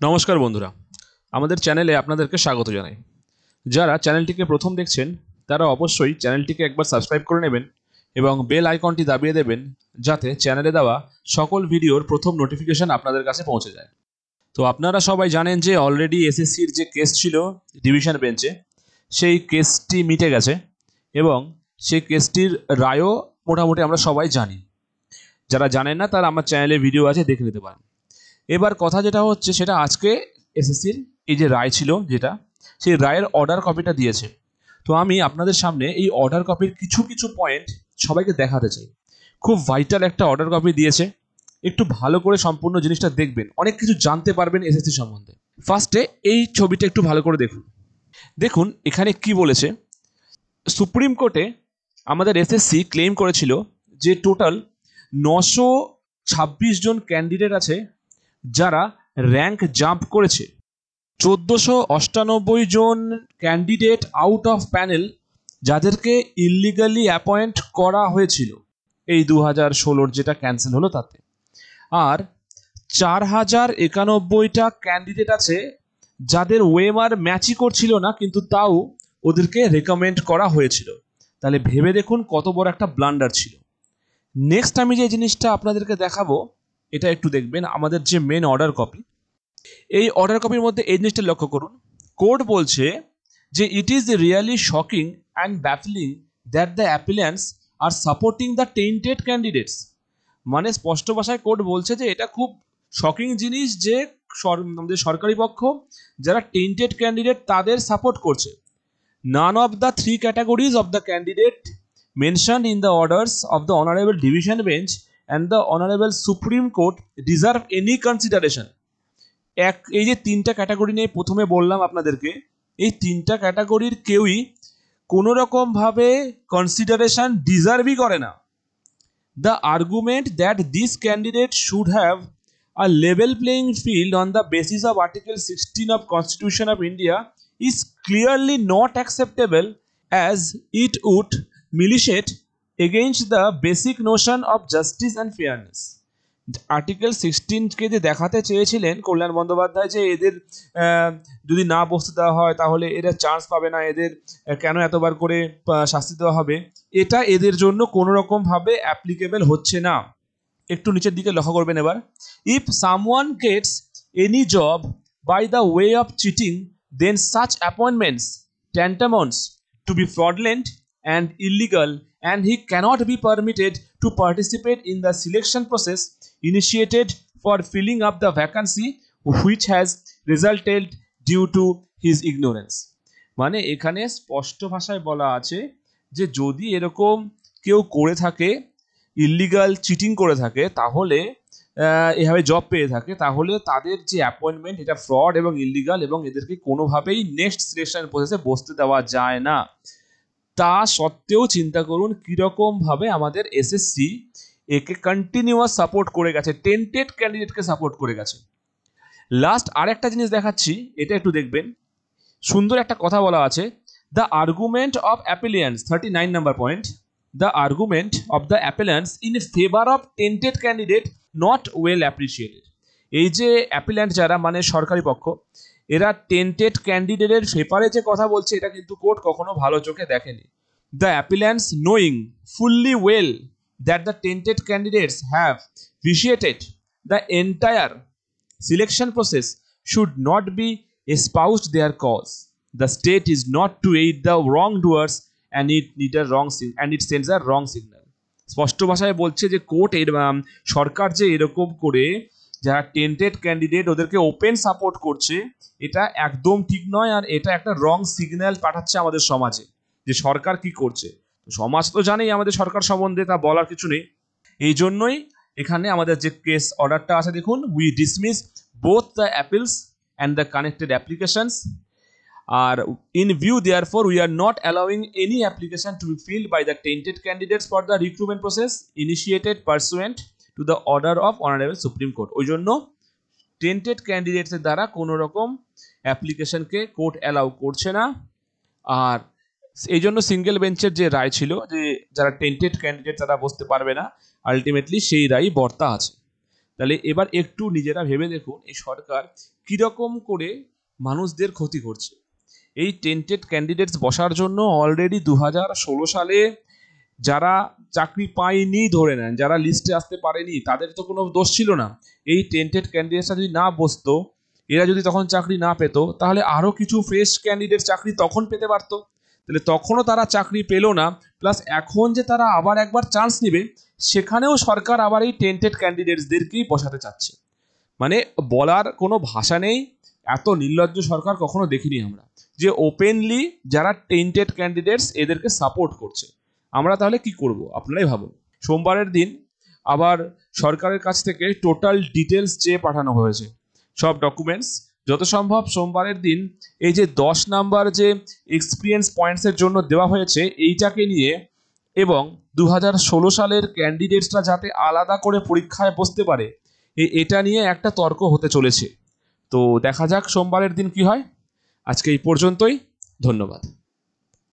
নমস্কার বন্ধুরা, আমাদের চ্যানেলে আপনাদেরকে স্বাগত জানাই। যারা চ্যানেলটিকে প্রথম দেখছেন তারা অবশ্যই চ্যানেলটিকে একবার সাবস্ক্রাইব করে নেবেন এবং বেল আইকনটি দাবিয়ে দেবেন, যাতে চ্যানেলে দেওয়া সকল ভিডিওর প্রথম নোটিফিকেশন আপনাদের কাছে পৌঁছে যায়। তো আপনারা সবাই জানেন যে অলরেডি এসএসসির যে কেস ছিল ডিভিশন বেঞ্চে, সেই কেসটি মিটে গেছে এবং সেই কেসটির রায়ও মোটামুটি আমরা সবাই জানি। যারা জানেন না তারা আমার চ্যানেলে ভিডিও আছে, দেখে নিতে পারেন। এবার কথা যেটা হচ্ছে সেটা আজকে এসএসসির এই যে রায় ছিল, যেটা সেই রায়ের অর্ডার কপিটা দিয়েছে। তো আমি আপনাদের সামনে এই অর্ডার কপির কিছু কিছু পয়েন্ট সবাইকে দেখাতে চাই। খুব ভাইটাল একটা অর্ডার কপি দিয়েছে, একটু ভালো করে সম্পূর্ণ জিনিসটা দেখবেন, অনেক কিছু জানতে পারবেন এসএসসি সম্বন্ধে। ফার্স্টে এই ছবিটা একটু ভালো করে দেখুন। দেখুন এখানে কি বলেছে। সুপ্রিম কোর্টে আমাদের এসএসসি ক্লেম করেছিল যে টোটাল 926 জন ক্যান্ডিডেট আছে যারা র্যাঙ্ক জাম্প করেছে। 1498 জন ক্যান্ডিডেট আউট অফ প্যানেল যাদেরকে ইলিগালি অ্যাপয়েন্ট করা হয়েছিল এই 2016 যেটা ক্যান্সেল হলো তাতে। আর 4091টা ক্যান্ডিডেট আছে যাদের ওয়েমার ম্যাচই করছিল না, কিন্তু তাও ওদেরকে রেকমেন্ড করা হয়েছিল। তাহলে ভেবে দেখুন কত বড় একটা ব্লান্ডার ছিল। নেক্সট আমি যে জিনিসটা আপনাদেরকে দেখাবো, এটা একটু দেখবেন, আমাদের যে মেন অর্ডার কপি, এই অর্ডার কপির মধ্যে এই জিনিসটা লক্ষ্য করুন। কোর্ট বলছে যে it is really shocking and baffling that the appellants are supporting the tainted candidates. মানে স্পষ্ট ভাষায় কোর্ট বলছে যে এটা খুব শকিং জিনিস যে আমাদের সরকারি পক্ষ যারা টেন্টেড ক্যান্ডিডেট তাদের সাপোর্ট করছে। None of the three categories of the candidate mentioned in the orders of the Honorable Division Bench and the Honorable Supreme Court deserve any consideration. এই যে তিনটা ক্যাটাগরি নিয়ে প্রথমে বললাম আপনাদেরকে, এই তিনটা ক্যাটাগরির কেউই কোনো রকমভাবে কনসিডারেশন ডিজার্ভই করে না। The argument that this candidate should have a level playing field on the basis of article 16 of Constitution of India is clearly not acceptable, as it would militate against the basic notion of justice and fairness. Article 16কে যে দেখাতে চেয়েছিলেন কল্যাণ বন্দ্যোপাধ্যায়, যে এদের যদি না বসতে দেওয়া হয় তাহলে এরা চান্স পাবে না, এদের কেন এতবার করে শাস্তি দেওয়া হবে, এটা এদের জন্য কোনো রকমভাবে অ্যাপ্লিকেবল হচ্ছে না। একটু নিচের দিকে লক্ষ্য করবেন এবার। If someone gets any job by the way of cheating, then such appointments tantamounts to be fraudulent and illegal, and he cannot be permitted to participate in the selection process initiated for filling up the vacancy which has resulted due to his ignorance. মানে এখানে স্পষ্ট ভাষায় বলা আছে যে যদি এরকম কেউ করে থাকে, ইলিগাল চিটিং করে থাকে, তাহলে এভাবে জব পেয়ে থাকে, তাহলে তাদের যে অ্যাপয়েন্টমেন্ট এটা ফ্রড এবং ইলিগাল, এবং এদেরকে কোনোভাবেই নেক্সট সিলেকশন প্রসেসে বসতে দেওয়া যায় না। তা সত্ত্বেও চিন্তা করুন কীরকমভাবে আমাদের এসএসসি একে কন্টিনিউয়াস সাপোর্ট করে গেছে, টেন্টেড ক্যান্ডিডেটকে সাপোর্ট করে গেছে। লাস্ট আরেকটা জিনিস দেখাচ্ছি, এটা একটু দেখবেন। সুন্দর একটা কথা বলা আছে, the argument of appellants, 39 number point, the argument of the appellants in favor of tainted candidate not well appreciated. এই যে অ্যাপিল্যান্ট যারা মানে সরকারি পক্ষ, এরা টেন্টেড ক্যান্ডিডেটের ফেভারে যে কথা বলছে এটা কিন্তু কোর্ট কখনো ভালো চোখে দেখেনি। The appellants knowing fully well that the tainted candidates have vitiated the entire selection process should not be espoused their cause. The state is not to aid the wrongdoers and it sends a wrong signal. স্পষ্ট ভাষায় বলছে যে court সরকার যে এরকম করে যারা tainted candidate ওদেরকে open support করছে, এটা একদম ঠিক নয়, আর এটা একটা রং সিগন্যাল পাঠাচ্ছে আমাদের সমাজে যে সরকার কি করছে। সমাজ তো জানেই আমাদের সরকার সম্বন্ধে, তা বলার কিছু নেই। এই জন্যই এখানে আমাদের যে কেস অর্ডারটা আছে দেখুন, we dismiss both the appeals and the connected applications. In view, therefore, we are not allowing any application to be filled by the tainted candidates for the recruitment process initiated pursuant to the order of Honorable Supreme Court. ওই জন্য tainted ক্যান্ডিডেটসের দ্বারা কোনো রকম অ্যাপ্লিকেশনকে court allow করছে না। আর এই জন্য single বেঞ্চের যে রায় ছিল যে যারা টেন্টেড ক্যান্ডিডেট তারা বসতে পারবে না, আলটিমেটলি সেই রায় বর্তা আছে। তাহলে এবার একটু নিজেরা ভেবে দেখুন এই সরকার কীরকম করে মানুষদের ক্ষতি করছে। এই টেন্টেড ক্যান্ডিডেটস বসার জন্য অলরেডি 2016 সালে যারা চাকরি পায়নি ধরে নেন, যারা লিস্টে আসতে পারেনি, তাদের তো কোনো দোষ ছিল না। এই টেন্টেড ক্যান্ডিডেটসরা যদি না বসতো, এরা যদি তখন চাকরি না পেতো, তাহলে আরও কিছু ফ্রেশ ক্যান্ডিডেট চাকরি তখন পেতে পারতো। তাহলে তখনও তারা চাকরি পেলো না, প্লাস এখন যে তারা আবার একবার চান্স নেবে, সেখানেও সরকার আবার এই টেন্টেড ক্যান্ডিডেটসদেরকেই বসাতে চাচ্ছে। মানে বলার কোনো ভাষা নেই, এত নির্লজ্জ সরকার কখনো দেখিনি আমরা, যে ওপেনলি যারা টেন্টেড ক্যান্ডিডেটস এদেরকে সাপোর্ট করছে। আমরা তাহলে কি করব আপনারাই ভাবুন। সোমবারের দিন আবার সরকারের কাছ থেকে টোটাল ডিটেলস চেয়ে পাঠানো হয়েছে, সব ডকুমেন্টস যত সম্ভব সোমবারের দিন এই যে 10 নাম্বার যে এক্সপিরিয়েন্স পয়েন্টসের জন্য দেওয়া হয়েছে এইটাকে নিয়ে, এবং 2016 সালের ক্যান্ডিডেটসরা যাতে আলাদা করে পরীক্ষায় বসতে পারে, এটা নিয়ে একটা তর্ক হতে চলেছে। তো দেখা যাক সোমবারের দিন কি হয়। আজকে এই পর্যন্তই, ধন্যবাদ।